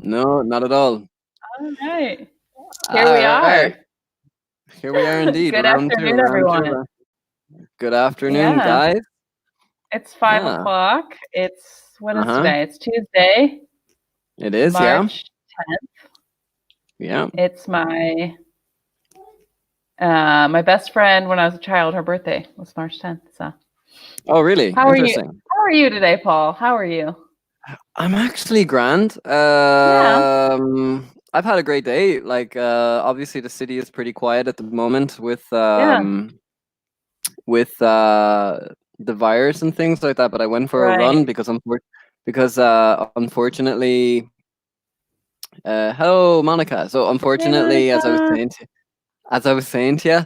No, not at all. All right. Here we All right. are. Here we are indeed. Good Round two, afternoon, round two. everyone. Good afternoon, Yeah, guys. it's five Yeah. o'clock. What is Uh-huh. today? It's Tuesday, It is, yeah. March 10th. Yeah. It's my best friend when I was a child. Her birthday was March 10th. So, Oh, really? how are you? Interesting. How are you today, Paul? How are you? I'm actually grand. Yeah, I've had a great day. Like, obviously the city is pretty quiet at the moment yeah, with the virus and things like that. But I went for a run right. because unfortunately, hello, Monica. So Hey, unfortunately, Monica. as I was saying to you,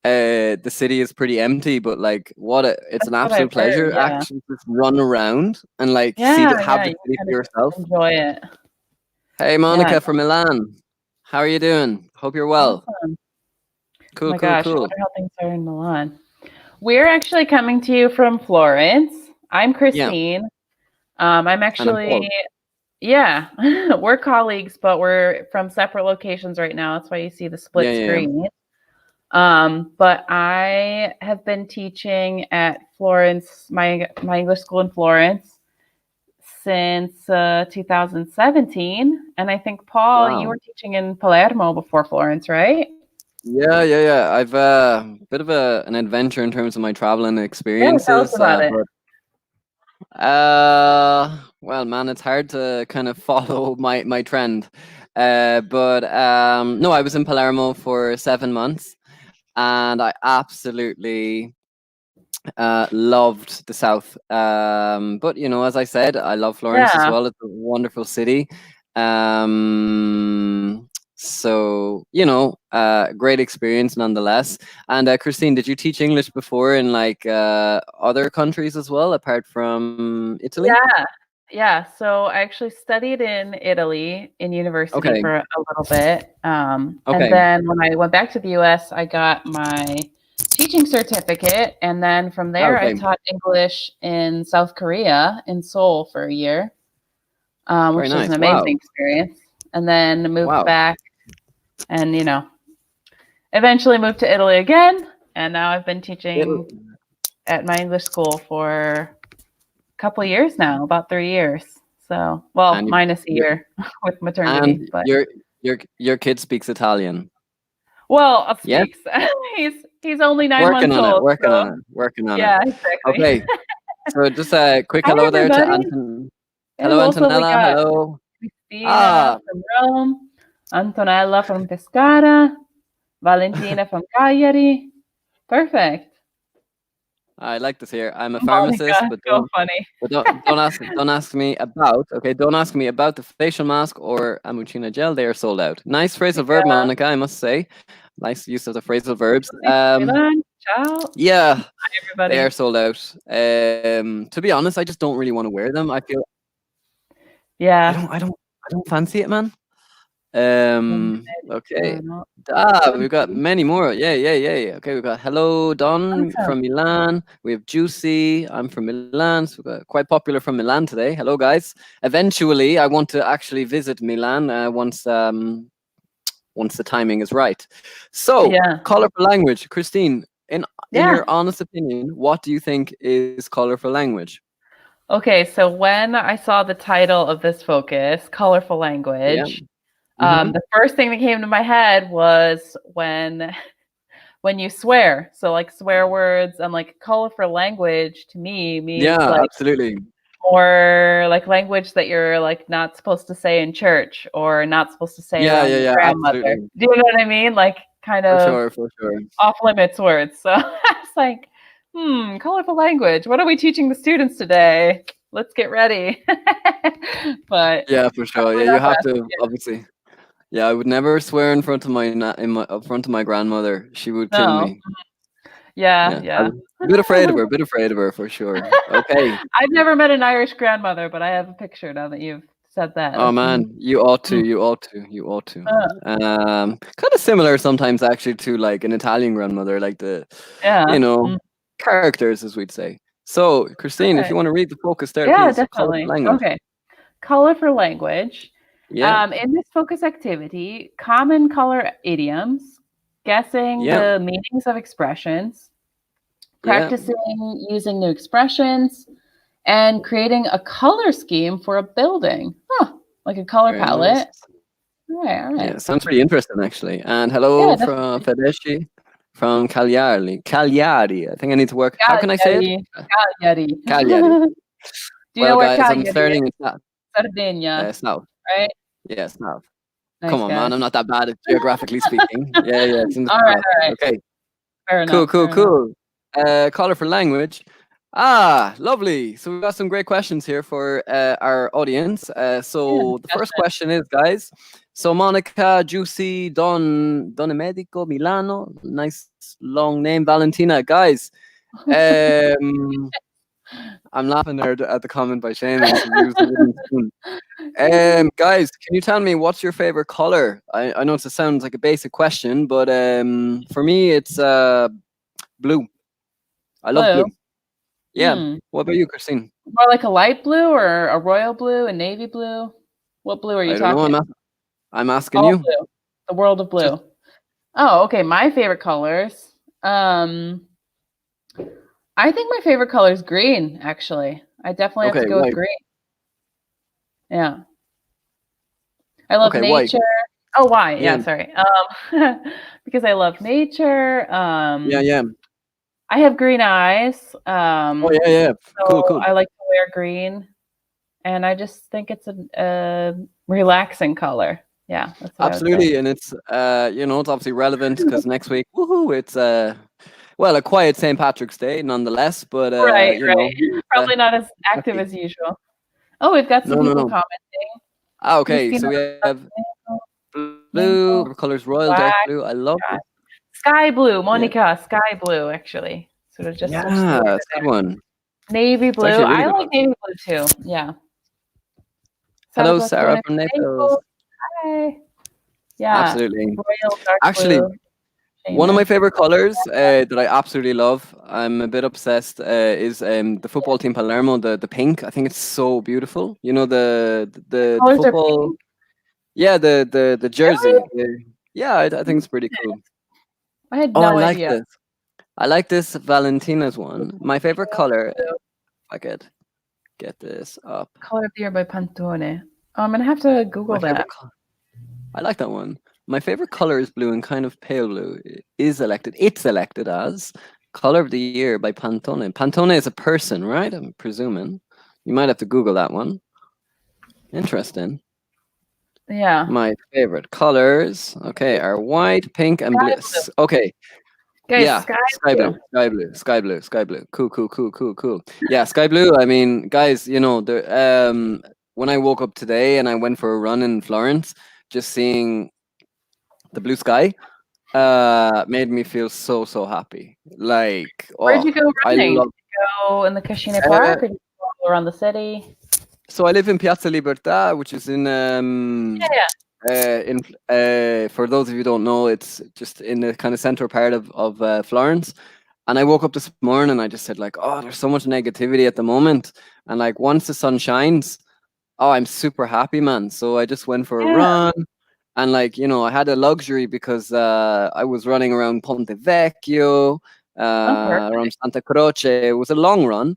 the city is pretty empty. But like, it's an That's what I've absolute heard. pleasure Yeah, actually just run around and like have yeah. the You city kind for yourself. of enjoy it. Hey, Yeah, Monica from Milan. How are you doing? Hope you're well. awesome. Oh Cool, my cool, gosh, I cool. wonder how things are in Milan. We're actually coming to you from Florence. I'm Yeah, Christine. I'm and I'm actually, Paul. yeah, we're colleagues, but we're from separate locations right now. That's why you see the Yeah, split yeah, yeah. screen. But I have been teaching at Florence, my English school in Florence, since 2017. And I think, Paul, you Wow. were teaching in Palermo before Florence, right? Yeah, yeah, yeah. I've bit of an adventure in terms of my traveling Yeah, tell us experiences. about it. Well, man, it's hard to kind of follow my trend. But no, I was in Palermo for 7 months, and I absolutely loved the south. But you know, as I said, I love Florence as Yeah. well. It's a wonderful city. So you know, great experience nonetheless. And Christine, did you teach English before in like other countries as well, apart from Italy? Yeah. So I actually studied in Italy in university Okay, for a little bit. And okay, then when I went back to the US, I got my teaching certificate. And then from there, I okay. taught English in South Korea, in Seoul, for a year, Very which was nice. an amazing Wow, experience. And then moved wow. back and, eventually moved to Italy again. And now I've been It'll, teaching at my English school for couple years now, about 3 years. So, well, and minus a you, year with and maternity, but your kid speaks Italian. well, Yes. speaks. he's he's only 9 Working months on it, old, working on so it, working on it. yeah, exactly. Okay, so just a quick Hi, hello there to everybody. Anton. And Hello, also we Antonella. got Hello. Christina Ah, from Rome, Antonella from Pescara, Valentina from Cagliari. Perfect. I like this here. I'm a pharmacist, Monica, so funny. don't ask me about. Okay, don't ask me about the facial mask or Amucina gel. They are sold out. Nice phrasal verb, Yeah, Monica. I must say, nice use of the phrasal verbs. Milan, ciao. Yeah, Hi, they are everybody. sold out. To be honest, I just don't really want to wear them. I feel Yeah. I don't fancy it, man. One Okay. minute. We've got many more. Yeah, yeah, yeah, yeah. Okay, we've got hello, Don Awesome. from Milan. We have Juicy. I'm from Milan. So we've got quite popular from Milan today. Hello, guys. Eventually, I want to actually visit Milan once the timing is right. So, Yeah. colorful language, Christine. In Yeah. your honest opinion, what do you think is colorful language? Okay, so when I saw the title of this focus, Colorful Yeah. Language, Mm-hmm. the first thing that came to my head was when you swear. So like swear words and like colorful language to me means Yeah, like absolutely. more like language that you're like not supposed to say in church or not supposed to say Yeah, around yeah, your yeah, grandmother. absolutely. Do you know what I mean? Like kind For of sure, for sure. off limits words. So I was like, colorful language. What are we teaching the students today? Let's get ready. But Yeah, for sure. probably Yeah, you not have best. to obviously. Yeah, I would never swear in front of in front of my grandmother. She would kill No. me. Yeah, Yeah, yeah. a bit afraid of her. Bit afraid of her for sure. Okay. I've never met an Irish grandmother, but I have a picture now that you've said that. Oh That's man, you ought to. mm, You ought to. You ought to. uh, Kind of similar sometimes actually to like an Italian grandmother, like you yeah. know, characters as we'd say. So, Christine, if Okay. you want to read the focus there, Yeah, please. Colorful definitely. language. Okay. Colorful language. Yeah. In this focus activity, common color idioms, guessing Yeah. the meanings of expressions, Yeah. practicing using new expressions, and creating a color scheme for a building. Huh, like a color Very nice. palette. All right, all right. Yeah, sounds pretty interesting actually. And hello Yeah, from definitely. Fedesci from Cagliari. Cagliari. I think I need to work. How can I say it? Cagliari. Cagliari. Cagliari. Do you know Well, where guys, I'm Cagliari starting is? in Sardinia, south. right? Yeah, south. Come Nice on, man. I'm guess. not that bad at geographically speaking. Yeah, yeah, it's in the All right, south. all right. Okay. Fair Cool, enough, cool, fair enough. cool. Colourful Language. Ah, lovely. So we've got some great questions here for our audience. Yeah, So the first discussion. question is, guys. So Monica, Juicy, Medico, Milano. Nice long name. Valentina, guys. Um, I'm laughing there at the comment by Seamus who used the wooden spoon. Guys, can you tell me what's your favorite color? I know it sounds like a basic question, but for me it's blue. I love Blue. blue. Yeah. Hmm. What about you, Christine? More like a light blue or a royal blue, a navy blue? What blue are you I don't know. talking? I'm asking All you. blue. The world of Just blue. Oh, okay. My favorite colors. Um, I think my favorite color is green, actually. I definitely have to okay. go with Why? green. Yeah. I love Okay. Why? nature. Oh, why? Yeah. Yeah, sorry. Because I love nature. Yeah. Yeah. I have green eyes. Oh yeah. Yeah. Cool. So Cool. I like to wear green, and I just think it's a relaxing color. Yeah, that's what I would say. Absolutely, and it's it's obviously relevant because next week, woohoo! It's well, a quiet St. Patrick's Day, nonetheless. But Right, right. Probably not as active happy. as usual. Oh, we've got some No, no, people no. commenting. Ah, okay. Cristina So we have blue Mango, colors, royal dark black, blue. I love got it. sky blue, Yeah, Monica, sky blue, actually. Sort of just switched the yeah, order it's a good there. one. Navy It's blue. actually a really I good like one. navy blue too. Yeah. Hello, Sarah Salvatore from Naples. Mango. Hi. Yeah. Absolutely. Royal dark Actually, blue. one of my Seamus. favorite colors that I absolutely love, I'm a bit obsessed, is the football team Palermo, the pink. I think it's so beautiful. You know the Colors are football. pink. Yeah, the Really? jersey. Yeah, I think it's pretty cool. I had Oh, I no like idea. this. I like this Valentina's one. My favorite color. If Blue. I could get this up. Color of the year by Pantone. Oh, I'm gonna have to Google My that. favorite color. I like that one. My favorite color is blue and kind of pale blue. It's elected as color of the year by Pantone. Pantone is a person, right? I'm presuming. You might have to Google that one. Interesting. Yeah. My favorite colors, okay, are white, pink, and Sky blue. blue. Okay, Guys, yeah, sky sky blue, blue. sky blue, sky blue, sky blue. Cool, cool, cool, cool, cool. Yeah, sky blue. I mean, guys, when I woke up today and I went for a run in Florence, just seeing the blue sky made me feel so happy. Like, Where'd you oh, go I running? Did love. you go in the Cascina Uh, Park or did you go all around the city? so I live in Piazza Libertà, which is Yeah, yeah. in for those of you who don't know, it's just in the kind of central part of Florence. And I woke up this morning and I just said like, oh, there's so much negativity at the moment. And like once the sun shines, oh, I'm super happy, man. So I just went for a Yeah. run. And like, I had a luxury because I was running around Ponte Vecchio, Oh, perfect. around Santa Croce. It was a long run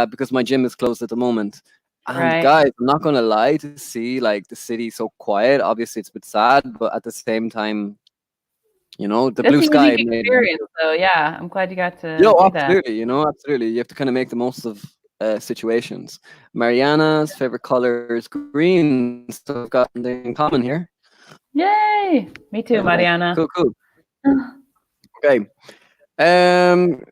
because my gym is closed at the moment. And Right. guys, I'm not gonna lie, to see like the city so quiet, obviously it's a bit sad, but at the same time, the That's blue a sky unique made me experience, feel. though. Yeah, I'm glad you got to Yo, do that. absolutely, absolutely. You have to kind of make the most of situations. Mariana's favorite color is green, so we've got something in common here. Yay! Me too, Very nice. Mariana. Cool, cool. Okay. Um,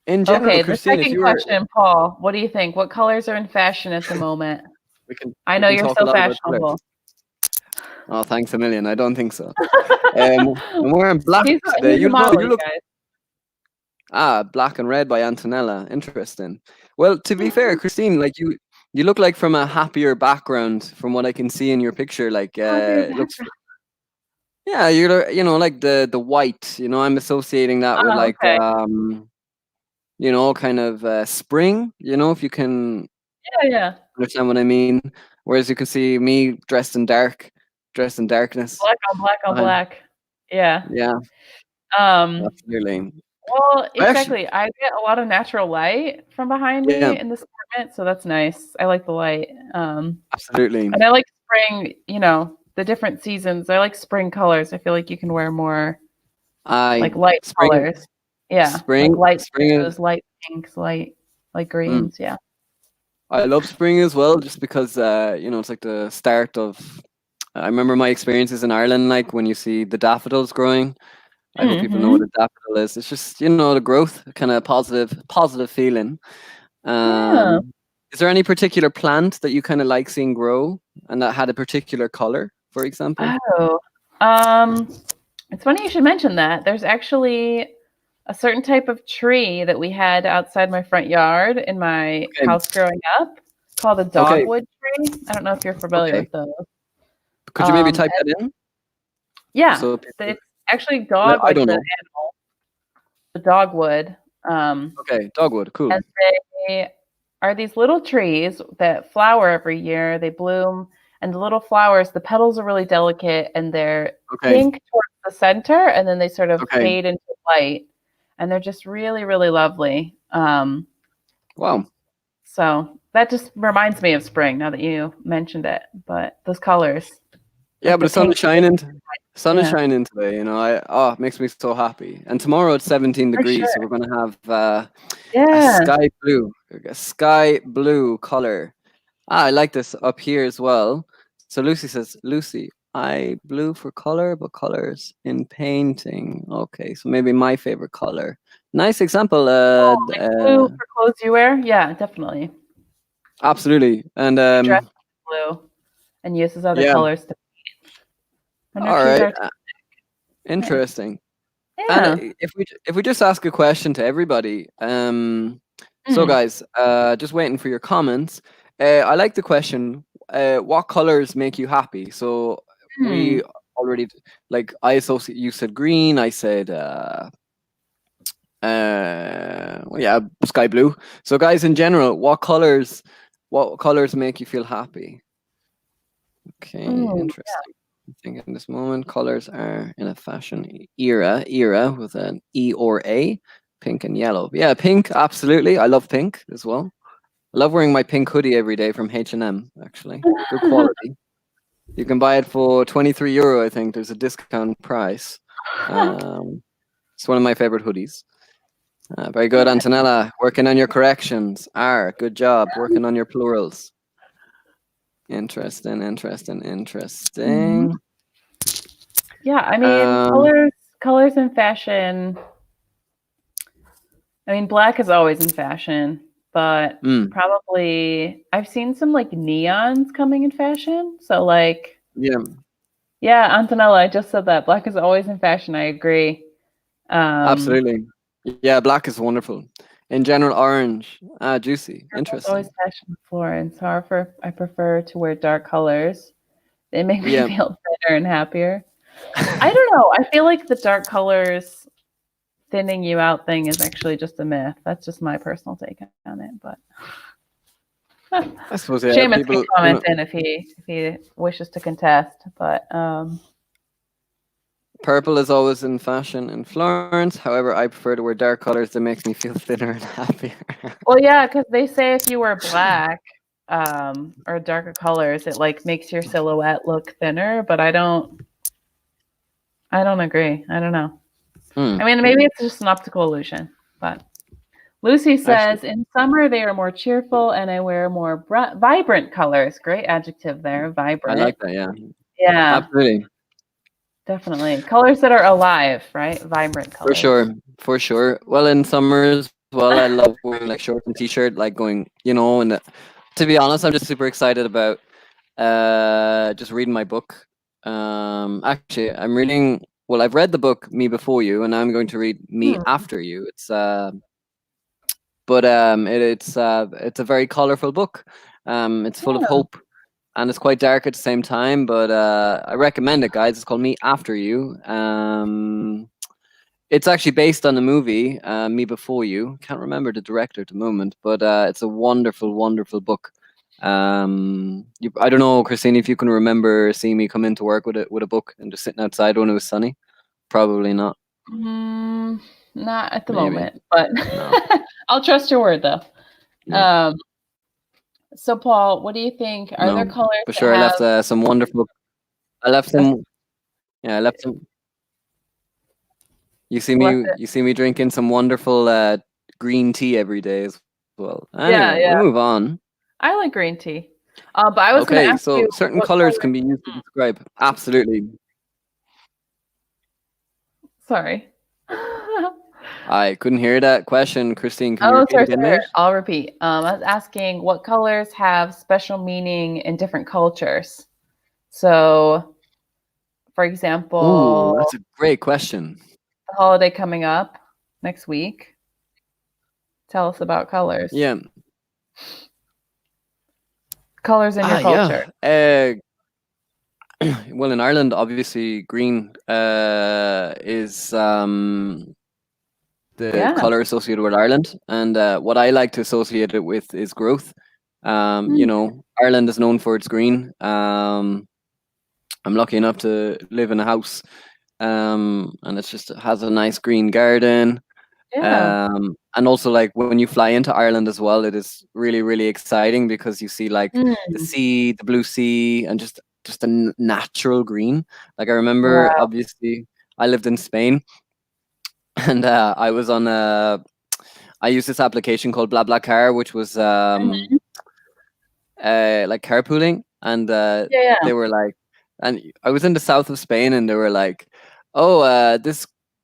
in general, Okay, the Christine, if second you were, question, Paul. What do you think? What colors are in fashion at the moment? we can I we know can you're talk a so lot about colors. fashionable. Oh, thanks a million. I don't think so. I'm wearing black today. He's a model, You you look guys. Black and Red by Antonella. Interesting. Well, to be fair, Christine, like you look like from a happier background from what I can see in your picture. Like Happier it looks, background. yeah, like the white. I'm associating that with Oh, like okay. kind of spring. If you can Yeah, yeah. understand what I mean. Whereas you can see me dressed in darkness. Black on black on Behind. black. Yeah. Yeah, Um, absolutely. well, I actually, exactly. I get a lot of natural light from behind yeah, me in this apartment, so that's nice. I like the light. absolutely. And I like spring, the different seasons. I like spring colors. I feel like you can wear more I like light spring, colors. Yeah, like spring, light spring is. blues, light pinks, light Mm, greens. Yeah. I love spring as well, just because it's like the start of. I remember my experiences in Ireland, like when you see the daffodils growing. I hope people know what Hmm. a daffodil is. It's just the growth, kind of positive feeling. Yeah. Is there any particular plant that you kind of like seeing grow and that had a particular color, for example? Oh, um, it's funny you should mention that. There's actually a certain type of tree that we had outside my front yard in my Okay, house growing up called a okay, dogwood tree. I don't know if you're familiar okay. with those. Could you maybe Um, type that in? Just yeah, so people, it's actually dog, I like don't the know. animal, the dogwood. Um, Okay, dogwood, cool. and they are these little trees that flower every year. They bloom, and the little flowers, the petals are really delicate, and they're Okay, pink towards the center, and then they sort of okay. fade into white, and they're just really, really lovely. Wow. So that just reminds me of spring now that you mentioned it. But those colors, Yeah, like but the the sun pink, is shining. Sun is yeah, shining today. It makes me so happy. And tomorrow it's 17 for sure, degrees, so we're gonna have a yeah. sky blue color. I like this up here as well. So Lucy says, Lucy, I blue for color, but colors in painting. Okay, so maybe my favorite color. Nice example. Oh, like blue for clothes you wear? Yeah, definitely. Absolutely. And She dresses blue and uses other yeah, colors to, and her all trees right. are nice. Interesting. And Yeah. if we just ask a question to everybody, so Mhm. guys, just waiting for your comments. I like the question. What colors make you happy? So Hmm. we already like I associate. You said green. I said well, yeah, sky blue. So guys, in general, what colors make you feel happy? Okay, Ooh, interesting. I think in this moment, colors are in a fashion era with an E or A, pink and yellow. Yeah, pink, absolutely. I love pink as well. I love wearing my pink hoodie every day from H&M, actually. Good yeah. quality. You can buy it for €23, I think. There's a discount price. It's one of my favorite hoodies. Very good, Yeah. Antonella. Working on your corrections. Good job. Working on your plurals. Mhm. Interesting. Yeah, I mean, Um, colors in fashion. I mean, black is always in fashion, but mm, probably I've seen some like neons coming in fashion. So like, yeah, yeah, Antonella, I just said that. Black is always in fashion. I agree. Um, absolutely. Yeah, black is wonderful. In general, orange. Juicy. Purple's always Interesting. fashion in Florence. However, I prefer to wear dark colors. They make me Yeah, feel better and happier. I don't know. I feel like the dark colors thinning you out thing is actually just a myth. That's just my personal take on it. But I suppose, yeah, Seamus can people, comment in if he wishes to contest. But purple is always in fashion in Florence. However, I prefer to wear dark colors that makes me feel thinner and happier. well, yeah, because they say if you wear black or darker colors, it like makes your silhouette look thinner. But I don't agree. I don't know. Hmm. I mean, maybe it's just an optical illusion. But Lucy Actually, says in summer they are more cheerful, and I wear more vibrant colors. Great adjective there, I like vibrant. that. Yeah, Yeah, absolutely. definitely. Colors that are alive, right? Vibrant For colors. sure. For sure. Well, in summer as well, I love wearing like shorts and t-shirt, like going, and to be honest, I'm just super excited about just reading my book. Actually, I'm reading. Well, I've read the book Me Before You, and I'm going to read Me Hmm. After You. It's a very colorful book. It's full of Yeah. hope, and it's quite dark at the same time. But I recommend it, guys. It's called Me After You. It's actually based on the movie Me Before You. Can't remember the director at the moment, but it's a wonderful, wonderful book. I don't know, Christine, if you can remember seeing me come into work with a book and just sitting outside when it was sunny. Probably not. Mm, not at the Maybe. moment, but No. I'll trust your word though. Yeah. So Paul, what do you think? Are there No. colors But that sure, I left have some wonderful. I left some. Yeah, I left some. left it? You see me drinking some wonderful green tea every day as well. Yeah, Anyway, we'll yeah. move on. I like green tea. But I was going to Okay, ask you so certain what colors color. can be used to describe. Absolutely. Sorry. I couldn't hear that question, Christine. Can you Oh, repeat sorry, again, sorry. mate? I'll repeat. I was asking what colors have special meaning in different cultures. So, for Ooh, example, that's a great question. the holiday coming up next week. Tell us about colors. Yeah. Colors in your culture. Yeah. Well, in Ireland, obviously, green is the Yeah. color associated with Ireland, and what I like to associate it with is growth. Mm, Ireland is known for its green. I'm lucky enough to live in a house, and it has a nice green garden. yeah. And also, like, when you fly into Ireland as well, it is really, really exciting because you see like the Mm, sea, the blue sea, and just a natural green. Like, I remember, wow. obviously, I lived in Spain, and I was on a I used this application called BlaBlaCar, which was Mhm. like carpooling, and Yeah, they were like, and I was in the south of Spain, and they were like, "Oh,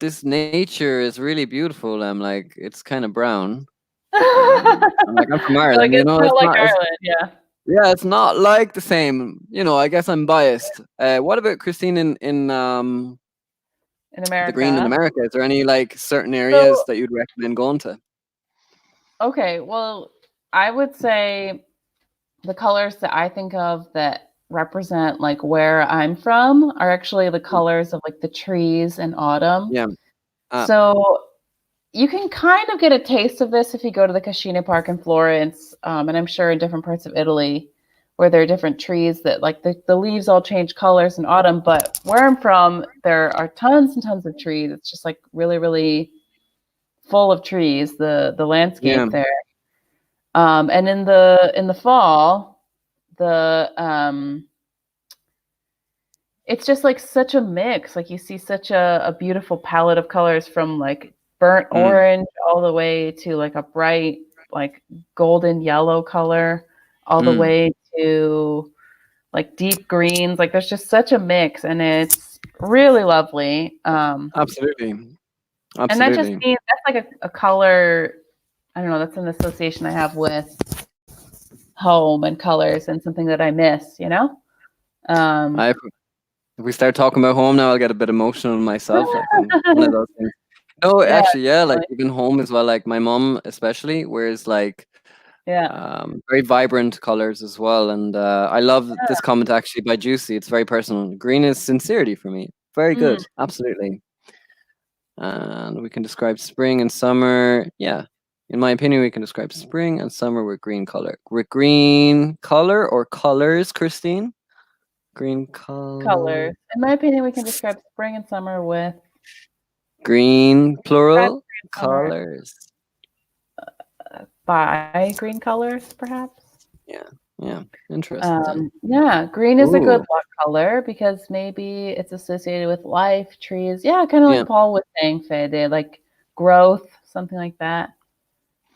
this nature is really beautiful." I'm like, "It's kind of brown." yeah. I'm like, "I'm from You're like, Ireland, it's not it's like not. Ireland. Yeah. Yeah, it's not like the same. I guess I'm biased." What about Christine in In the green in America. America? Is there any like certain areas So, that you'd recommend going to? okay, well, I would say the colors that I think of that represent like where I'm from are actually the colors of like the trees in autumn. Yeah. Uh, So you can kind of get a taste of this if you go to the Cascina Park in Florence, and I'm sure in different parts of Italy where there are different trees that like the leaves all change colors in autumn. But where I'm from, there are tons and tons of trees. It's just like really, really full of trees, the yeah. landscape there. And in the fall, the it's just like such a mix. Like you see such a beautiful palette of colors from like burnt Mm, orange all the way to like a bright like golden yellow color, all the mm. way to like deep greens. Like there's just such a mix, and it's really lovely. Absolutely. And that just Absolutely. means that's like a color. I don't know. That's an association I have with home and colors and something that I miss, you know? Um, If we start talking about home now, I'll get a bit emotional myself. Like, one of those things. No, yeah, actually, yeah, like definitely. even home as well. Like my mom, especially, wears like Yeah. very vibrant colors as well. And I love this comment actually by Juicy. It's very personal. Green is sincerity for me. Very Mm, good. Absolutely. And we can describe spring and summer. Yeah. In my opinion, we can describe spring and summer with green color. With green color or colors, Christine? Green color. colors. In my opinion, we can describe spring and summer with Green, describe plural, spring and summer colors. by green colors, perhaps. Yeah, yeah. Interesting. Yeah, green is a good Ooh, luck color because maybe it's associated with life, trees. Yeah, kind of yeah. like Paul was saying, Fede, like growth, something like that.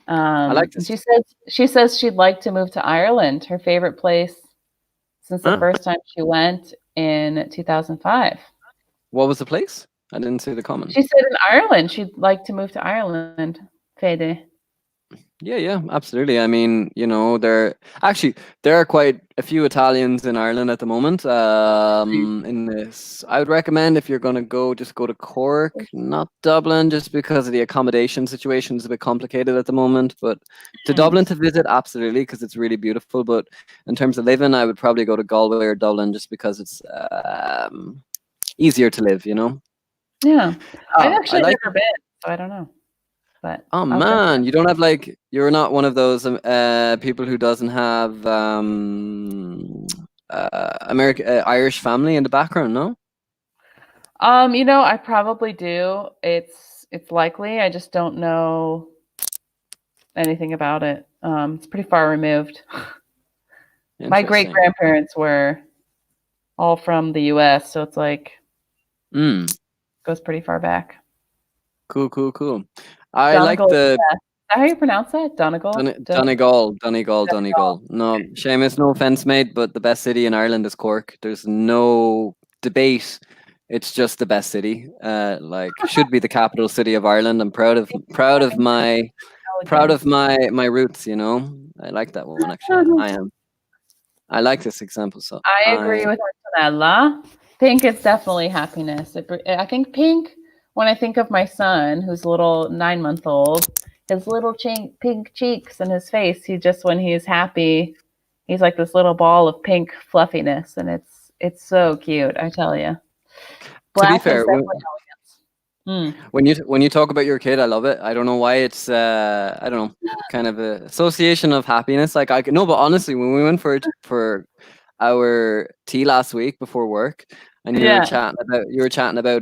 I like And this. she says she'd like to move to Ireland, her favorite place since the Ah, first time she went in 2005. what was the place? I didn't see the comment. She said in Ireland she'd like to move to Ireland, Fede. Yeah, yeah, absolutely. I mean, there are quite a few Italians in Ireland at the moment. In this, I would recommend if you're going to go, just go to Cork, not Dublin, just because of the accommodation situation is a bit complicated at the moment. But to Mm. Dublin to visit, absolutely, because it's really beautiful. But in terms of living, I would probably go to Galway or Dublin, just because it's easier to live. Yeah. I've I actually like. never been, so I don't know. But Oh I'll check it man, you don't have like you're not one of those people who doesn't have American Irish family in the background, no? out. I probably do. It's likely. I just don't know anything about it. It's pretty far removed. My great Interesting. grandparents were all from the U.S., so it's like Mm. goes pretty far back. Cool, cool, cool. I like Donegal, the yeah. Is that how you pronounce that? Donegal? Donegal, Donegal, Donegal. Donegal. No, Seamus, no offense, mate, but the best city in Ireland is Cork. There's no debate. It's just the best city. Like should be the capital city of Ireland. I'm proud of my Elegance. my roots. You know, I like that one actually. I am. I like this example. So I I agree with Antonella. Pink is definitely happiness. I think pink, when I think of my son, who's a little 9-month old, his little pink cheeks and his face, when he's happy, he's like this little ball of pink fluffiness, and it's so cute, I tell you. to be Black is fair, definitely elegance. when you talk about your kid, I love it. I don't know why it's I don't know, kind of a association of happiness. Like I no, but honestly, when we went for our tea last week before work, and Yeah, you were chatting about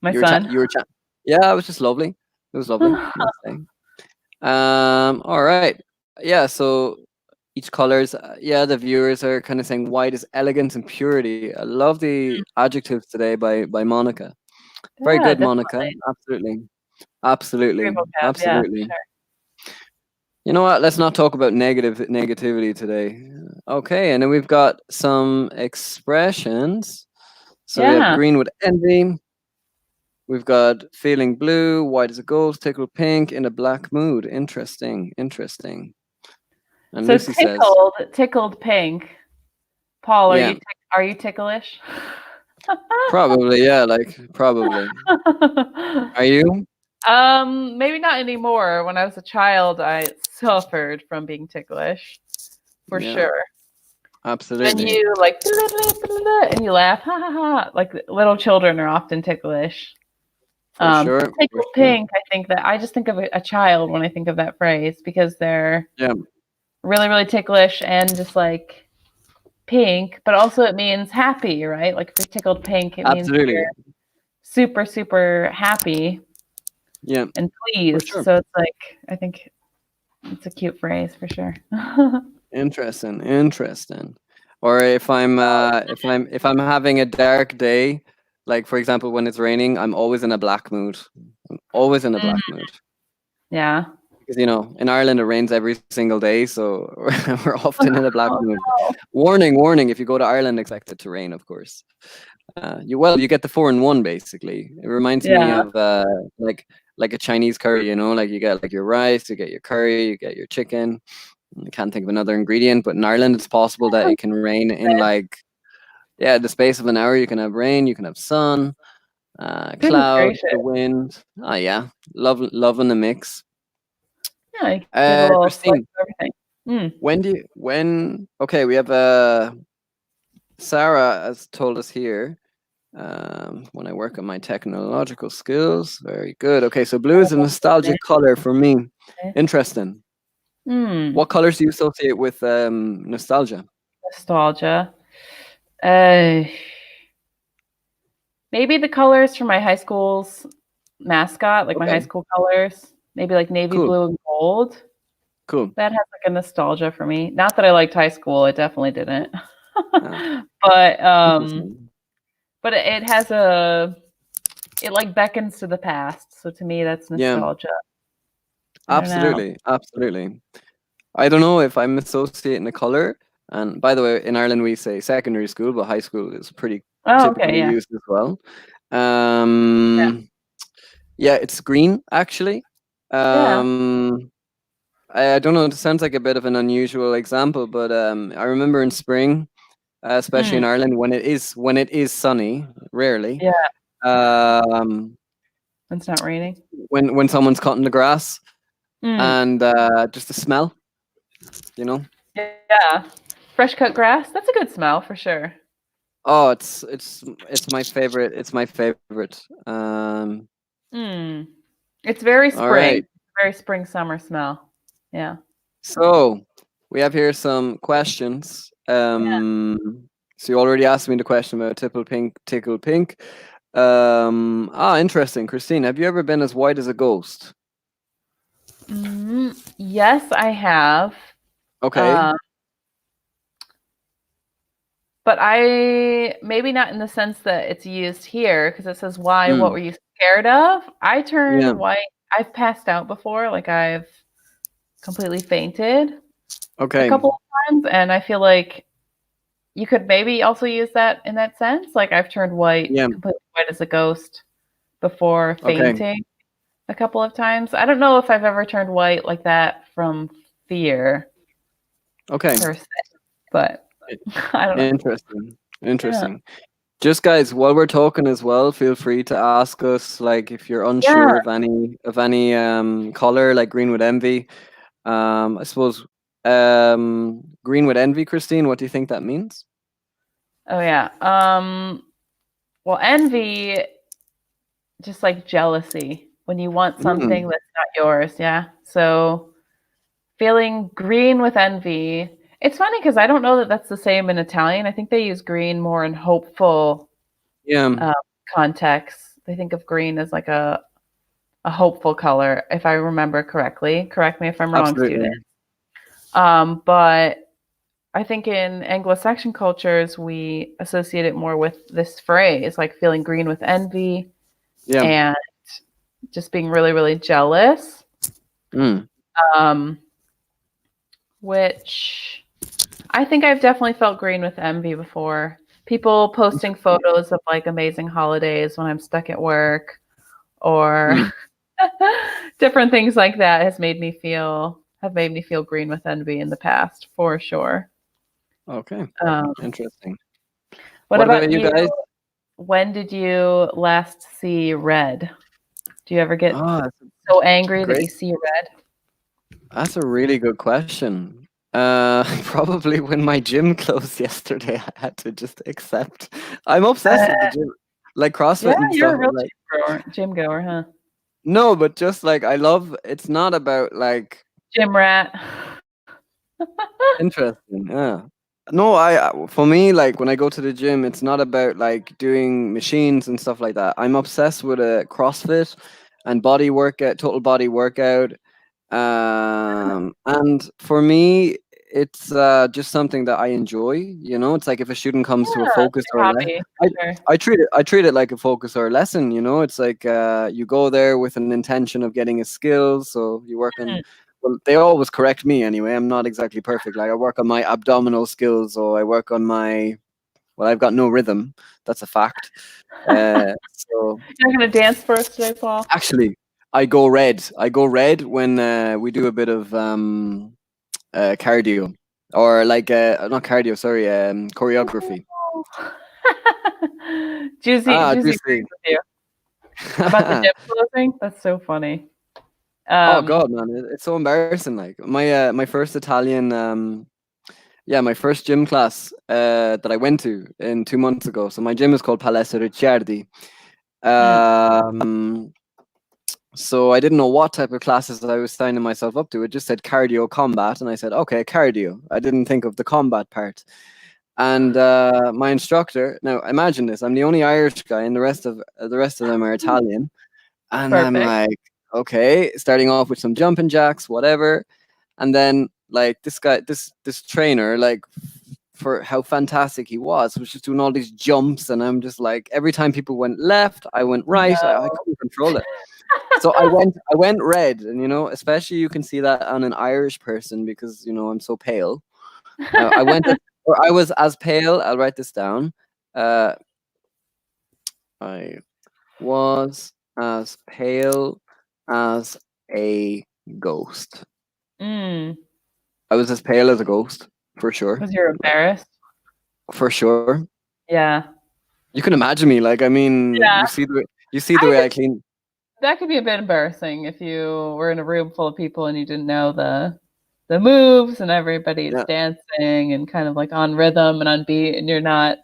my son. you were chatting. Yeah, it was just lovely. It was lovely. I must say. All right. Yeah. So each colors. Yeah, the viewers are kind of saying white is elegance and purity. I love the adjectives today by Monica. Very Yeah, good, definitely. Monica. Absolutely. Great Absolutely. vocab. Yeah, for Absolutely. sure. You know what? Let's not talk about negativity today. Okay, and then we've got some expressions. So we have Yeah. green with envy. We've got feeling blue, white as a ghost, tickled pink, in a black mood. Interesting. Interesting. And So Lucy says, tickled pink. Paul, yeah, are you ticklish? probably, yeah, like probably. Are you? Maybe not anymore. When I was a child, I suffered from being ticklish, for Yeah, sure. When absolutely. you like and you laugh, ha ha ha, like little children are often ticklish. For sure. For Tickled sure. pink, I think that I just think of a child when I think of that phrase because they're Yeah, really, really ticklish and just like pink, but also it means happy, right? Like if you're tickled pink, it means absolutely. you're super, super happy Yeah, and for pleased. sure. So it's like I think it's a cute phrase for sure. Interesting, interesting. Or if I'm having a dark day, like for example when it's raining, I'm always in a black mood. I'm always in a Mm, black mood yeah. because you know in Ireland it rains every single day, so we're often in a black Oh mood. no. Warning, warning! If you go to Ireland, expect it to rain, of course. You get the 4-in-1 basically. It reminds me Yeah. of like a Chinese curry, you know, like you get like your rice, you get your curry, you get your chicken. I can't think of another ingredient, but in Ireland, it's possible that it can rain in like, yeah, the space of an hour. You can have rain, you can have sun, Goodness cloud, gracious. the wind. Oh yeah, loving the mix. Yeah, you get a little slice Christine, of everything. Mm. okay, we have Sarah has told us here. When I work on my technological skills, very good. Okay, so blue is a nostalgic color for me. Interesting. Mm. What colors do you associate with nostalgia? Nostalgia. Uh, Maybe the colors from my high school's mascot, like my high Okay, school colors, maybe like navy cool, blue and gold. cool. That has like a nostalgia for me. Not that I liked high school, it definitely didn't. Ah, but interesting. it has it like beckons to the past. So to me that's Yeah, nostalgia. I don't know. absolutely, absolutely. I don't know if I'm associating a color. And by the way, in Ireland we say secondary school, but high school is pretty Oh, okay, typically yeah. used as well. Yeah. Yeah, it's green actually. Yeah. Um, I don't know. It sounds like a bit of an unusual example, but I remember in spring, especially Mm, in Ireland, when it is sunny, rarely. yeah. Um, It's not raining. when someone's cutting the grass Mm, and just the smell, you know. yeah. Fresh cut grass. That's a good smell for sure. Oh, it's my favorite. It's my favorite. Mm. It's very All spring. right. Very spring summer smell. Yeah. So we have here some questions. So you already asked me the question about tickle pink. Interesting. Christine, have you ever been as white as a ghost? Yes, I have. Okay. But I maybe not in the sense that it's used here because it says why, what Mm, were you scared of? I turned yeah. white. I've passed out before, like I've completely fainted a Okay. couple of times, and I feel like you could maybe also use that in that sense. Like I've turned white, Yeah. completely white as a ghost before Okay. fainting a couple of times. I don't know if I've ever turned white like that from fear Okay. per se, but I don't know. Interesting. Yeah. Interesting. Just guys, while we're talking as well, feel free to ask us like if you're Yeah. unsure of any color like green with envy. I suppose green with envy, Christine, what do you think that means? Oh yeah. Well, envy, just like jealousy, when you want something Mm, that's not yours. Yeah. So feeling green with envy. It's funny because I don't know that that's the same in Italian. I think they use green more in hopeful yeah, uh, contexts. They think of green as like a hopeful color, if I remember correctly. Correct me if I'm wrong, student. absolutely. But I think in Anglo-Saxon cultures, we associate it more with this phrase, like feeling green with envy Yeah. and just being really, really jealous. Mm, Um, which I think I've definitely felt green with envy before. People posting photos of like amazing holidays when I'm stuck at work or mm, different things like that have made me feel green with envy in the past for sure. okay. Um, Interesting. what What about about you you? guys? When did you last see red? Do you ever get Oh, so angry that great. you see red? That's a really good question. Probably when my gym closed yesterday, I had to just accept. I'm obsessed with the gym, like Yeah, CrossFit and you're stuff. a real gym goer, huh? No, but just like I love. It's not about like Gym rat. interesting. Yeah. No, for me, like when I go to the gym, it's not about like doing machines and stuff like that. I'm obsessed with a CrossFit and body workout, total body workout. And for me, it's just something that I enjoy. You know, it's like if a student comes to a Yeah, it's focus your or hobby I, for sure. I treat it like a focus or a lesson. You know, it's like you go there with an intention of getting a skill, so you work on. Mm. Well, they always correct me anyway. I'm not exactly perfect. Like I work on my abdominal skills, or I work on my. Well, I've got no rhythm. That's a fact. So You're not gonna dance for us today, Paul? actually, I go red. I go red when we do a bit of cardio or like not cardio. Sorry, choreography. Juicy Do you agrees see? with you about the gym closing. That's so funny. Oh Um, God, man, it's so embarrassing. Like my first Italian my first gym class that I went to in 2 months ago. So my gym is called Palestra Ricciardi. mm, Um, so I didn't know what type of classes I was signing myself up to. It just said cardio combat, and I said, okay, cardio. I didn't think of the combat part. And my instructor, now imagine this: I'm the only Irish guy, and the rest of them are Italian. And I'm perfect. like, okay, starting off with some jumping jacks, whatever. And then like this guy, this trainer, like for how fantastic he was just doing all these jumps, and I'm just like, every time people went left, I went right. I No. couldn't control it. So I went red, and you know, especially you can see that on an Irish person because you know I'm so pale. I went, or I was as pale. I'll write this down. Uh, I was as pale as a ghost. Mm, I was as pale as a ghost, for sure. because you're Like embarrassed. for sure. Yeah. You can imagine me. Like I mean, Yeah. you see the I way I could clean. That could be a bit embarrassing if you were in a room full of people and you didn't know the moves and everybody is Yeah. dancing and kind of like on rhythm and on beat and you're not.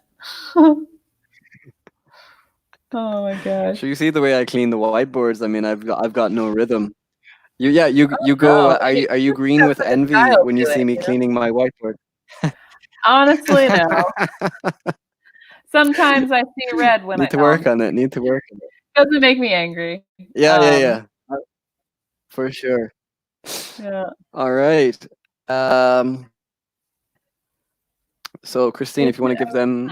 Oh my gosh. So you see the way I clean the whiteboards. I mean, I've got no rhythm. You go. No, Are you green got with such a envy style when you to see it, me you know? cleaning my whiteboard? Honestly, no. Sometimes I see red when Need I to no, work on it. Need to work on it. doesn't make me angry. Yeah, yeah, Um, yeah. For sure. yeah. All right. Um. So Christine, if you want to give them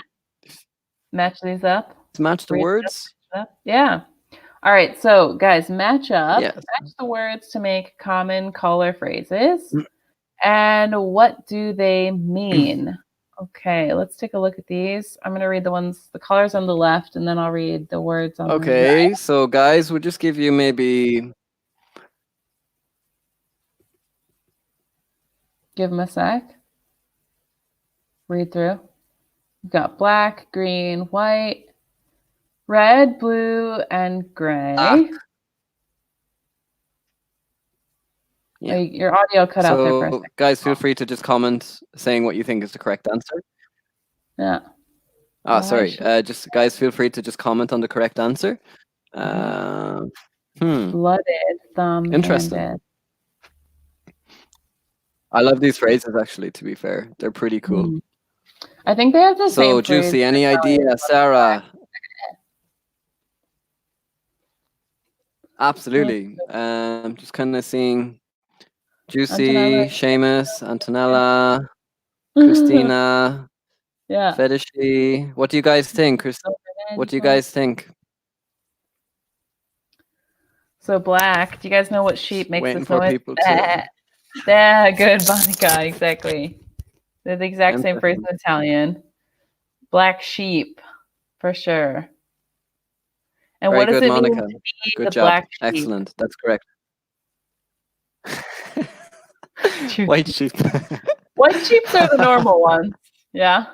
Match these up. match the Read words. them up. Yeah. All right. So, guys, match up. Yes. Match the words to make common color phrases. And what do they mean? Okay, let's take a look at these. I'm going to read the colors on the left, and then I'll read the words on the right. Okay. So guys, we'll just give you maybe. Give them a sec. Read through. We've got black, green, white, red, blue, and gray. Yeah. Your audio cut out there for a So second. guys, feel free to just comment saying what you think is the correct answer. Yeah. Sorry. Just guys, feel free to just comment on the correct answer. Blooded, thumb, Interesting. handed. I love these phrases. Actually, to be fair, they're pretty cool. I think they have the same So phrase. Juicy, any idea, Sarah? Absolutely. Just kind of seeing Juicy, Antonella. Seamus, Antonella, Christina, Yeah. Fetishi. What do you guys think, What do you guys think? So black. Do you guys know what sheep makes Waiting this for noise? people to. Yeah, good, Monica. Exactly. They're the exact same phrase in Italian. Black sheep, for sure. And Very what does good, it Monica. mean to be Good the job. black sheep? Excellent. That's correct. White sheep. White sheeps are the normal ones. Yeah.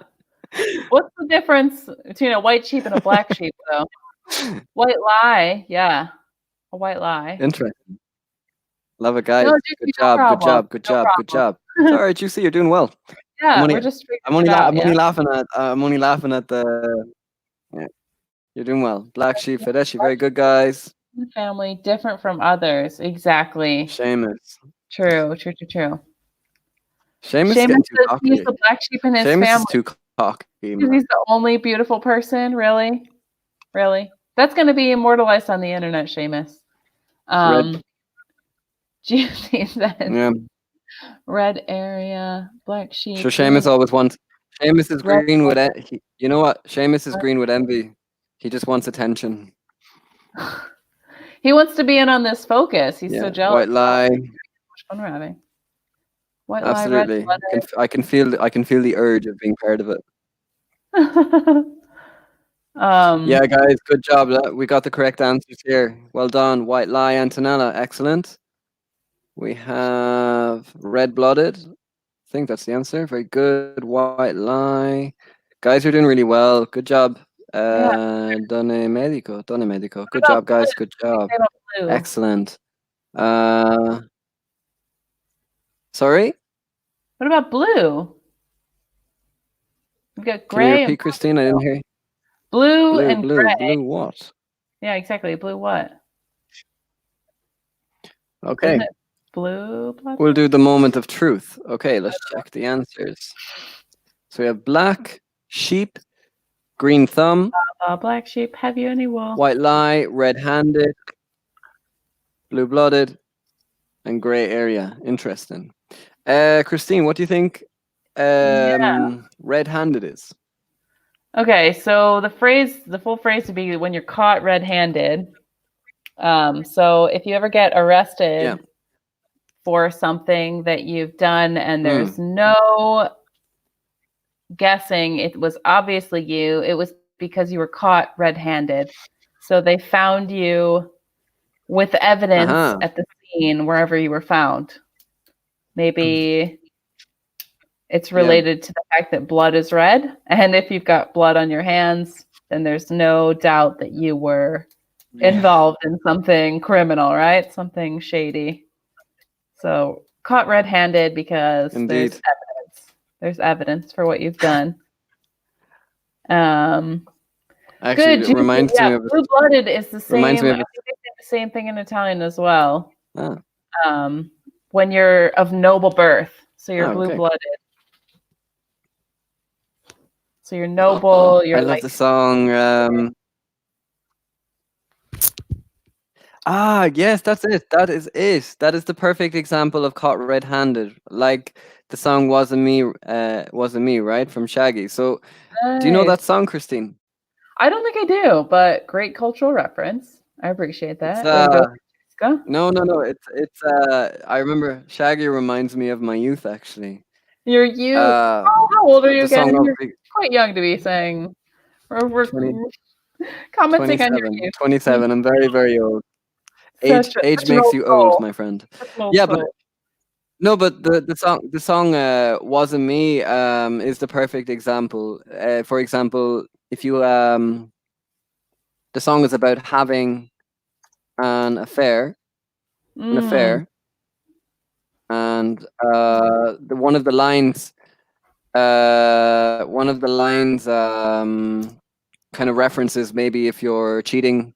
What's the difference between a white sheep and a black sheep, though? White lie. Yeah. A white lie. Interesting. Love it, guys. No, Good no job. Good problem. job. Good No job. Good problem. job. It's all right, Juicy. You're doing well. Yeah, we're just figuring it out. I'm only laughing at. I'm only laughing at the. Yeah, you're doing well. Black sheep, Fedeschi, very good, guys. Family different from others. Exactly. Seamus. True. Seamus Seamus getting too says cocky. he's the black sheep in his Seamus family. is too cocky. Because he's the only beautiful person. Really? That's going to be immortalized on the internet, Seamus. Juicy says red area, black sheep. So Seamus always wants. Seamus is green with it. You know what? Seamus is green with envy. He just wants attention. He wants to be in on this focus. He's so jealous. White lie. How much fun we're having. White Absolutely. lie, red. I can feel the urge of being part of it. Yeah, guys, good job. We got the correct answers here. Well done. White lie, Antonella. Excellent. We have red-blooded. I think that's the answer. Very good. White lie. Guys, you're doing really well. Good job. Donne medico. Good job, guys. Good job. Excellent. Sorry? What about blue? We got gray. Can you repeat, Christine? I didn't hear you. Blue and gray. Blue what? Yeah, exactly. Blue what? Okay. Blue blood? We'll do the moment of truth. Okay, let's check the answers. So we have black sheep, green thumb, black sheep. Have you any wool? White lie, red-handed, blue-blooded, and gray area. Interesting. Christine, what do you think red-handed is? Okay, so the full phrase would be when you're caught red-handed. So if you ever get arrested for something that you've done and there's no guessing it was obviously you, it was because you were caught red-handed. So they found you with evidence at the scene wherever you were found. Maybe it's related to the fact that blood is red. And if you've got blood on your hands, then there's no doubt that you were involved in something criminal, right? Something shady. So caught red-handed because there's evidence. There's evidence for what you've done. I Actually, Good, it juicy. reminds me Yeah, of blue-blooded is the reminds same. me I of think they say the same thing in Italian as well. ah, When you're of noble birth, so you're okay. blue-blooded. So you're noble. I You're love like the song. Yes, that's it. That is it. That is the perfect example of caught red-handed. Like the song wasn't me, right? From Shaggy. So, do you know nice. that song, Christine? I don't think I do, but great cultural reference. I appreciate It's that. Way to go, Francisco. no. It's I remember Shaggy reminds me of my youth actually. You're you. Uh, Oh, how old are you the again? song You're obviously quite young to be saying. We're 20, commenting on your 27, youth. 27. I'm very, very old. Age Such an makes old you old, soul. my friend. Such an old Yeah, but soul. no, but the song wasn't me is the perfect example. For example, if you the song is about having an affair, an Mm, affair, and one of the lines kind of references maybe if you're cheating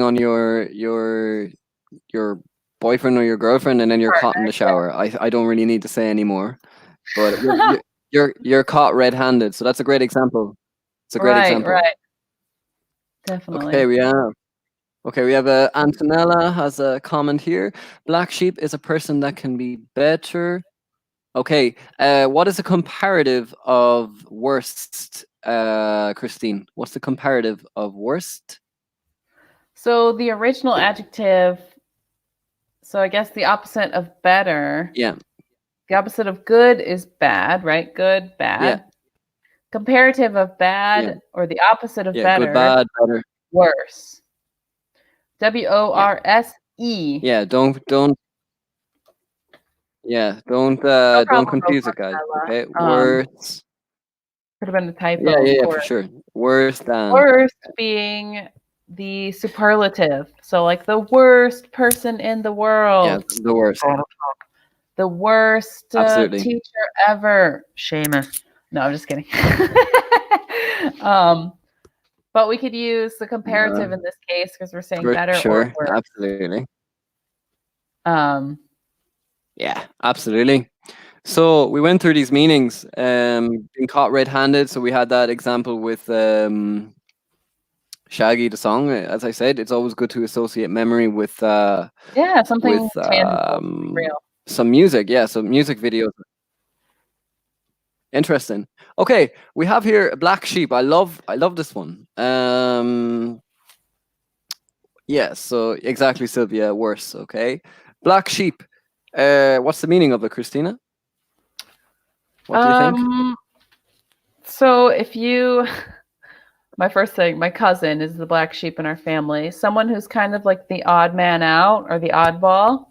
on your boyfriend or your girlfriend and then you're caught in partner. the shower. I don't really need to say anymore, but you're caught red-handed, so that's a great example. It's a great Right, example. right. Okay, Definitely. we have Antonella has a comment here. Black sheep is a person that can be better. Okay, what is a comparative of worst, Christine? What's the comparative of worst? So the original adjective, so I guess the opposite of better, Yeah, the opposite of good is bad, right? Good, yeah, bad. Comparative of yeah, bad or the opposite of yeah. Good, better, bad, better. worse. Yeah, WORSE. yeah. No Don't problem, confuse it, guys. Okay, Um, worse. could have been a Yeah, typo, yeah, of yeah, for course. sure. Worse than. Worst being the superlative. So like the worst person in the Yeah, world. the worst. The worst Absolutely. teacher ever. Seamus. No, I'm just kidding. But we could use the comparative in this case because we're saying For better or sure. worse. Absolutely. Um, Yeah, absolutely. So we went through these meanings. Being caught red-handed. So we had that example with Shaggy the song. As I said, it's always good to associate memory with yeah, something with tangible, real. some music. Yeah, so music videos. Interesting. Okay, we have here Black Sheep. I love this one. Yeah, so exactly, Sylvia. Worse. Okay, Black Sheep. What's the meaning of it, Christina? What do you think? So if you, my first thing, my cousin is the black sheep in our family. Someone who's kind of like the odd man out or the oddball.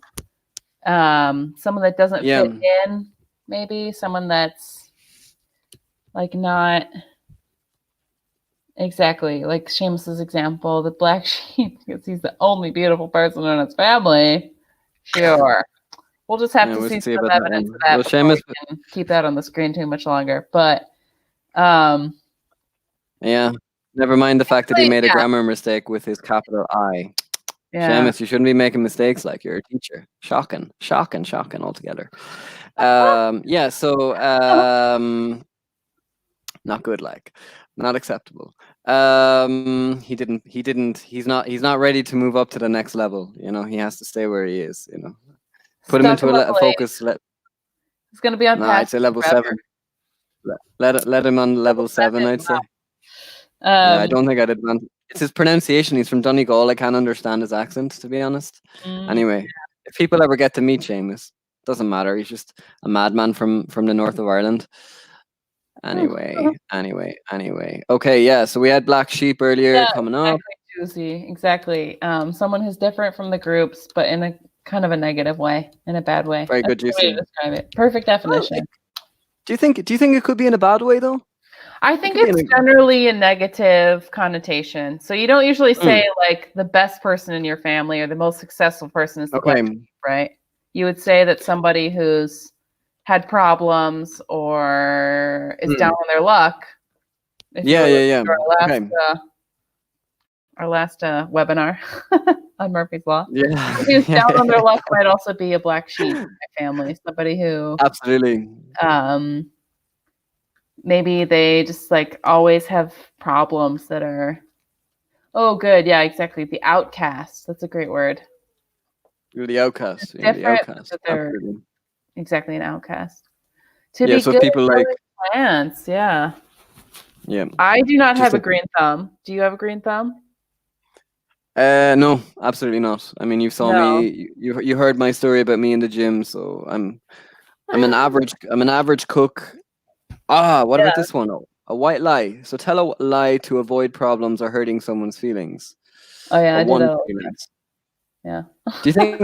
Someone that doesn't Yeah, fit in, maybe someone that's like not exactly like Seamus's example, the black sheep, because he's the only beautiful person in his family. Sure. We'll just have yeah. to We'll see see some about that evidence one. of Well, that before Seamus. we can keep that on the screen too much longer. But um Yeah. Never mind the fact that he made a yeah, grammar mistake with his capital I. yeah. Seamus, you shouldn't be making mistakes like you're a teacher. Shocking, shocking, shocking altogether. Yeah. So not good. Like, not acceptable. He's not ready to move up to the next level. He has to stay where he is. Put him Stuck into at a level 8. focus. It's gonna be on Nah, I'd pass say level forever. 7. Let him on Level level 7. 7. I'd say. Yeah, I Wow. don't think I'd advance. It's his pronunciation. He's from Donegal. I can't understand his accent, to be honest. Mm, Anyway, if people ever get to meet Seamus, doesn't matter. He's just a madman from the north of Ireland. Anyway. Okay, yeah. So we had Black Sheep earlier yeah, coming up. exactly, Juicy. Exactly. Someone who's different from the groups, but in a kind of a negative way, in a bad way. Very That's good, the way to Juicy. describe it. Perfect Well, definition. do you think it could be in a bad way though? I It think could be in it's a generally a negative connotation. So you don't usually Mm, say like the best person in your family or the most successful person is the black okay. sheep, right? You would say that somebody who's had problems or is down Mm, on their luck, if you yeah, were yeah, living yeah. in Okay. Alaska. webinar on Murphy's Law. Yeah. Somebody who's down on their luck might also be a black sheep in my family. Somebody who Absolutely. maybe they just like always have problems that are good. Yeah, exactly. The outcast. That's a great word. You're the outcast. You're the Different, outcast. but they're Absolutely. exactly an outcast. To Yeah. be So good people at like, growing plants. Yeah. yeah. I do not Just have a like, green thumb. Do you have a green thumb? no, absolutely not. I mean, you saw No. me. You heard my story about me in the gym. So I'm an average cook. What about Yeah. this one? A white lie. So tell a lie to avoid problems or hurting someone's feelings Oh yeah, or I do that one's all the time. feelings. Yeah. Do you think?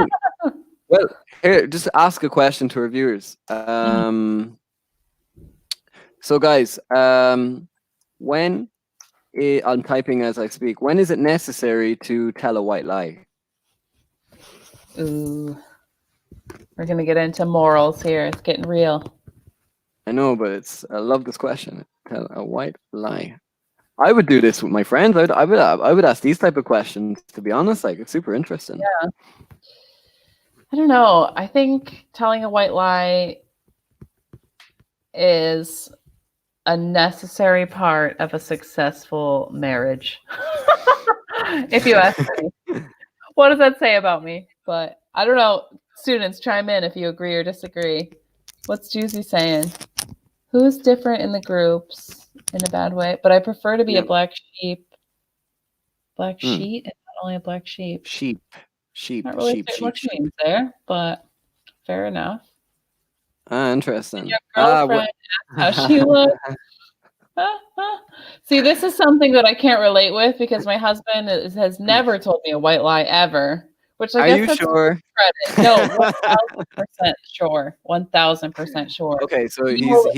Well, here, just ask a question to our viewers. Mhm. So guys, when I'm typing as I speak, when is it necessary to tell a white lie? Ooh, we're gonna get into morals here. It's getting real. I know, but I love this question. Tell a white lie. I would do this with my friends. I would ask these type of questions. To be honest, like it's super interesting. Yeah. I don't know. I think telling a white lie is a necessary part of a successful marriage. If you ask me. What does that say about me? But I don't know. Students, chime in if you agree or disagree. What's Juicy saying? Who's different in the groups in a bad way? But I prefer to be a Yeah. black sheep. Black Hmm. sheep and not only a black sheep. Sheep, sheep, Not really sheep, sure sheep, what sheep. means there, but fair enough. Interesting. Your girlfriend asked how she looks. See, this is something that I can't relate with because my husband has never told me a white lie ever, which I Are guess you that's sure? credit. No, 1,000% sure. 1,000% sure. Okay, so He will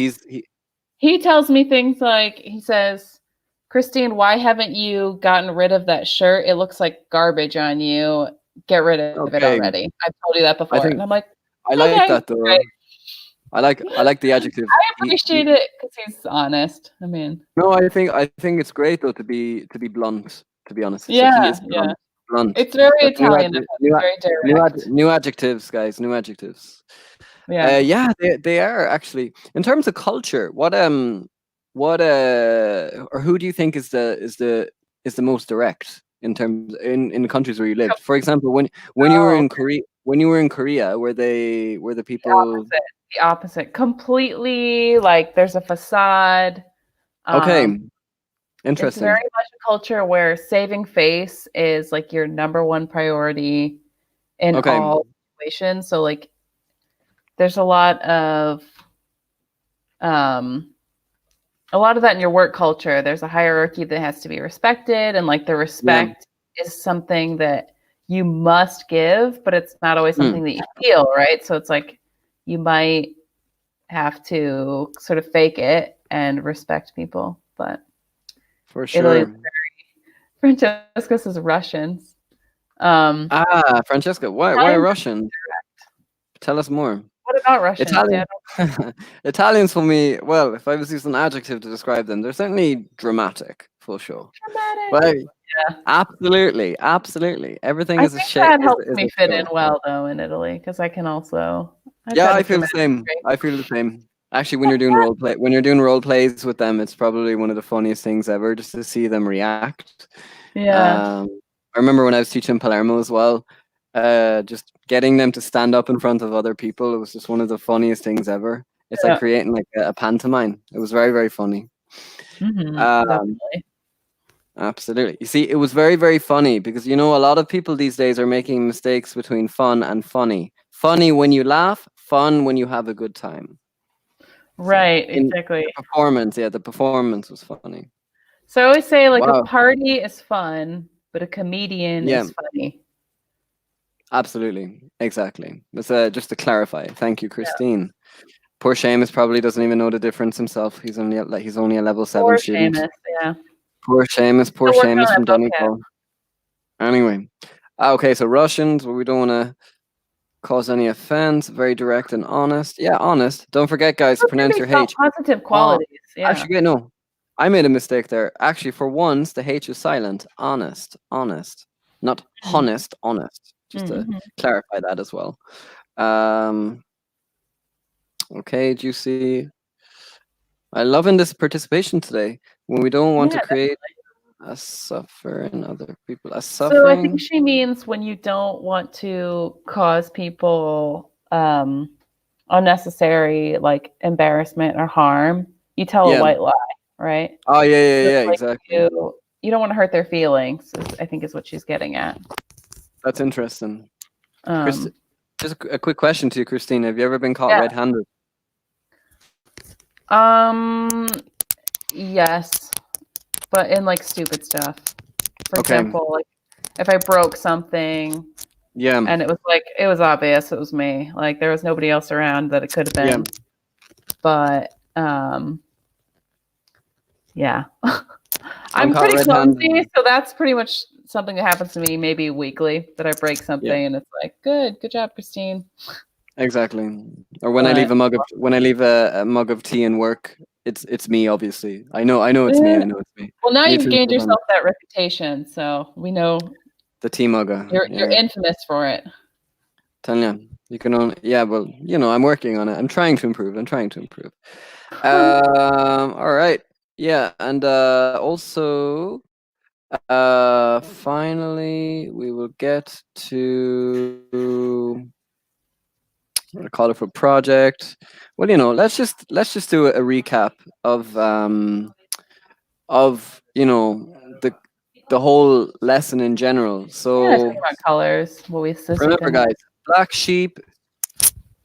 he tells me things like, he says, Christine, why haven't you gotten rid of that shirt? It looks like garbage on you. Get rid of it okay. already. I've told you that I before. And think I'm like, I like okay, that though. right. I like the adjective. I appreciate it because he's honest. I mean, No, I think it's great though to be blunt. To be honest, so he yeah, is yeah. blunt. Blunt. It's very That's Italian of him. Very direct. new adjectives, guys. New adjectives. Yeah. Yeah, they are actually. In terms of culture, or who do you think is the most direct in terms in the countries where you lived? For example, when you were Oh, in Korea, were the the people opposite. The opposite. Completely like there's a facade. okay? It's very Interesting. much a culture where saving face is like your number one priority in Okay, all situations. So like there's um a lot of that in your work culture. There's a hierarchy that has to be respected, and like the yeah. respect is something that you must give, but it's not always Hmm. something that you feel, right? So it's like you might have to sort of fake it and respect people. But For Italy is sure. Francesca says Russians. Francesca, why Italians are Russian? Tell us more. what about Russians? Yeah, Italian. Italians for me, well, if I was using an adjective to describe them, they're certainly dramatic, for sure. dramatic. But Yeah. absolutely, everything I is a think shape. that helps Is me a fit in show. well though in Italy because I can also I've Yeah, got a I feel the dramatic same. streak. I feel the same. Actually, when you're doing role plays with them, it's probably one of the funniest things ever, just to see them react. Yeah. I remember when I was teaching Palermo as well, just getting them to stand up in front of other people. It was just one of the funniest things ever. It's like Yeah. creating like a pantomime. It was very, very funny. Um, Definitely. absolutely. You see, it was very, very funny because a lot of people these days are making mistakes between fun and funny. Funny when you laugh, fun when you have a good time. So Right, in exactly. the performance was funny. So I always say like a Wow. party is fun, but a comedian Yeah. is funny. Absolutely. Exactly. That's just to clarify. Thank you, Christine. Poor Seamus probably doesn't even know the difference himself. He's only a level 7 Or student. Seamus, yeah. Poor Seamus Still working on from that vocab. Donegal. Anyway. Okay, so Russians, we don't want to cause any offense. Very direct and honest. Yeah, honest. Don't forget, guys, to Those can pronounce be your H. positive Oh, qualities, yeah. actually, wait, no. I made a mistake there. Actually, for once, the H is silent. Honest, honest, not honest, honest. Just to Mm-hmm. clarify that as well. Um, okay, Juicy. I love in this participation today when we don't want to Yeah. create a suffering other people. A So I think suffering. she means when you don't want to cause people unnecessary like embarrassment or harm, you tell a Yeah. white lie, right? Oh yeah, yeah, So yeah. it's like Exactly. you don't want to hurt their feelings, I think is what she's getting at. That's interesting. Um, Just a quick question to you, Christine. Have you ever been caught yeah. red-handed? Um, yes, but in like stupid stuff. For Okay. example, like if I broke something Yeah. and it was like it was obvious it was me, like there was nobody else around that it could have Yeah. been. But yeah. I'm I'm caught pretty red-handed. clumsy, so that's pretty much something that happens to me maybe weekly, that I break Yeah. something and it's like, good job, Christine. Exactly. Or when I leave But a mug of tea in work, it's me. Obviously, I know it's me. eh, I know it's me. well, now I need you've to gained improve on yourself that reputation, so we know the tea mugger. you're Yeah, infamous for it. Tanya, you can only. Yeah, well, I'm working on it. I'm trying to improve. I'm trying to improve. All right. Yeah, and also, finally, we will get to a colorful project. Well, let's just do a recap of the whole lesson in general. Yeah, talking So about colors, what we associate remember, them with. guys, black sheep,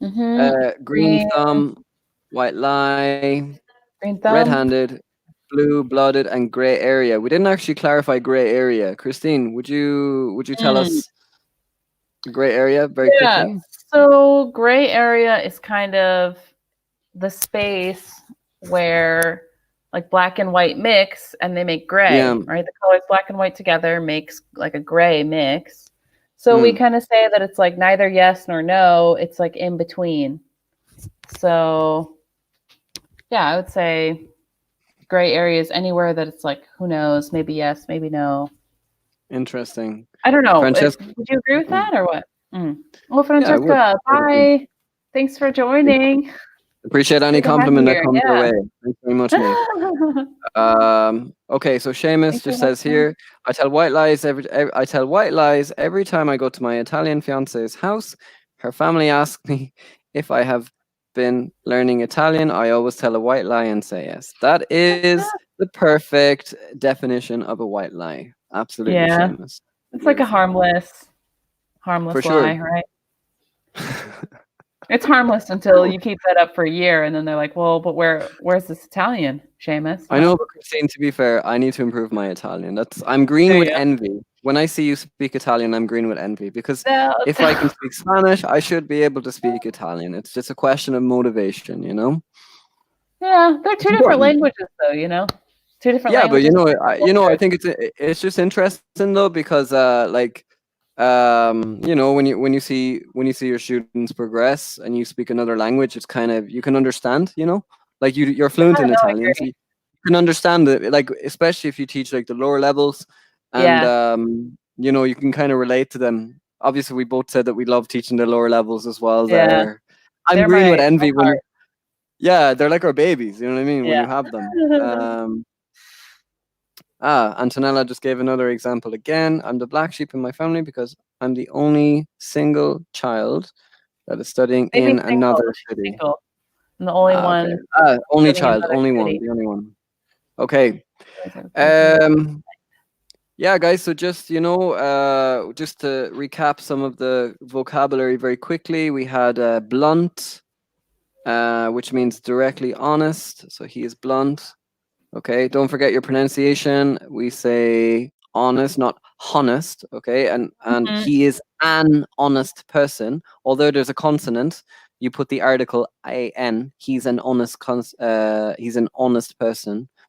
green Green, thumb, white lie, green thumb. red-handed, blue blooded, and gray area. We didn't actually clarify gray area. Christine, would you tell Mm. us the gray area very Yeah. quickly? So gray area is kind of the space where like black and white mix and they make Yeah. gray, right? The colors black and white together makes like a gray mix. So we Mm, kind of say that it's like neither yes nor no, it's like in between. So yeah, I would say gray areas anywhere that it's like who knows, maybe yes, maybe no. interesting. I don't know. Francesca. Would you agree with Mm, that or what? Mm. Well, yeah, I would. Francesca, I would agree. bye. Thanks for joining. Appreciate It's any good to have you compliment that here. comes our Yeah. way. Thanks very much, mate. Okay, so Seamus Thanks for just says listening. here, I tell white lies every time I go to my Italian fiance's house. Her family asks me if I have been learning Italian. I always tell a white lie and say yes. That is the perfect definition of a white lie. Absolutely, Yeah. Seamus. It's like a Beautiful. For harmless sure. lie, right? It's harmless until you keep that up for a year and then they're like, well, but where's this Italian, Seamus? I know, but Christine, to be fair, I need to improve my Italian. I'm green Do with you? envy. When I see you speak Italian, I'm green with envy because No. if I can speak Spanish, I should be able to speak Italian. It's just a question of motivation, you know? Yeah, they're It's two different important. languages though, you know? Two different Yeah, but languages, two different I cultures. think it's just interesting though because like when you see your students progress and you speak another language, it's kind of you can understand, like you're Yeah, fluent in no, I Italian, so agree. you can understand it, like especially if you teach like the lower levels, and Yeah, you can kind of relate to them. Obviously, we both said that we love teaching the lower levels as well. yeah. I'm They're green with my envy when heart. yeah, they're like our babies. You know what I mean? When Yeah. you have them. Antonella just gave another example again. I'm the black sheep in my family because I'm the only single child that is studying Maybe in single. another She's city. single. I'm the only Okay. one Only living in child, another only one, city. the only one. Okay. Those are busy. Um, yeah, guys. So just to recap some of the vocabulary very quickly, we had blunt, which means directly honest. So he is blunt. Okay, don't forget your pronunciation. We say honest, not honest. Okay, and Mhm. he is an honest person. Although there's a consonant, you put the article an. He's an honest person.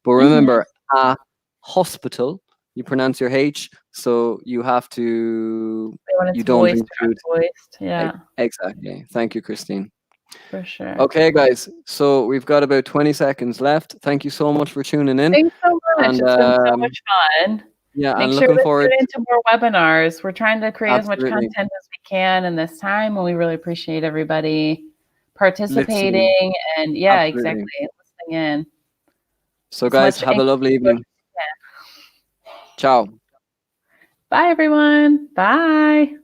But Mhm. remember, a hospital. You pronounce your H, so you have to. When it's You don't voiced or include unvoiced. Yeah. exactly. Thank you, Christine. For sure. Okay, guys. So we've got about 20 seconds left. Thank you so much for tuning in. Thanks so much. And It's been so much fun. yeah, Make and sure looking to forward. tune into more webinars. We're trying to create as much Absolutely. content as we can in this time, and we really appreciate everybody participating Listening. and yeah, Absolutely. exactly, listening in. So As guys, much have a lovely English as evening. Ciao. Bye, everyone. Bye.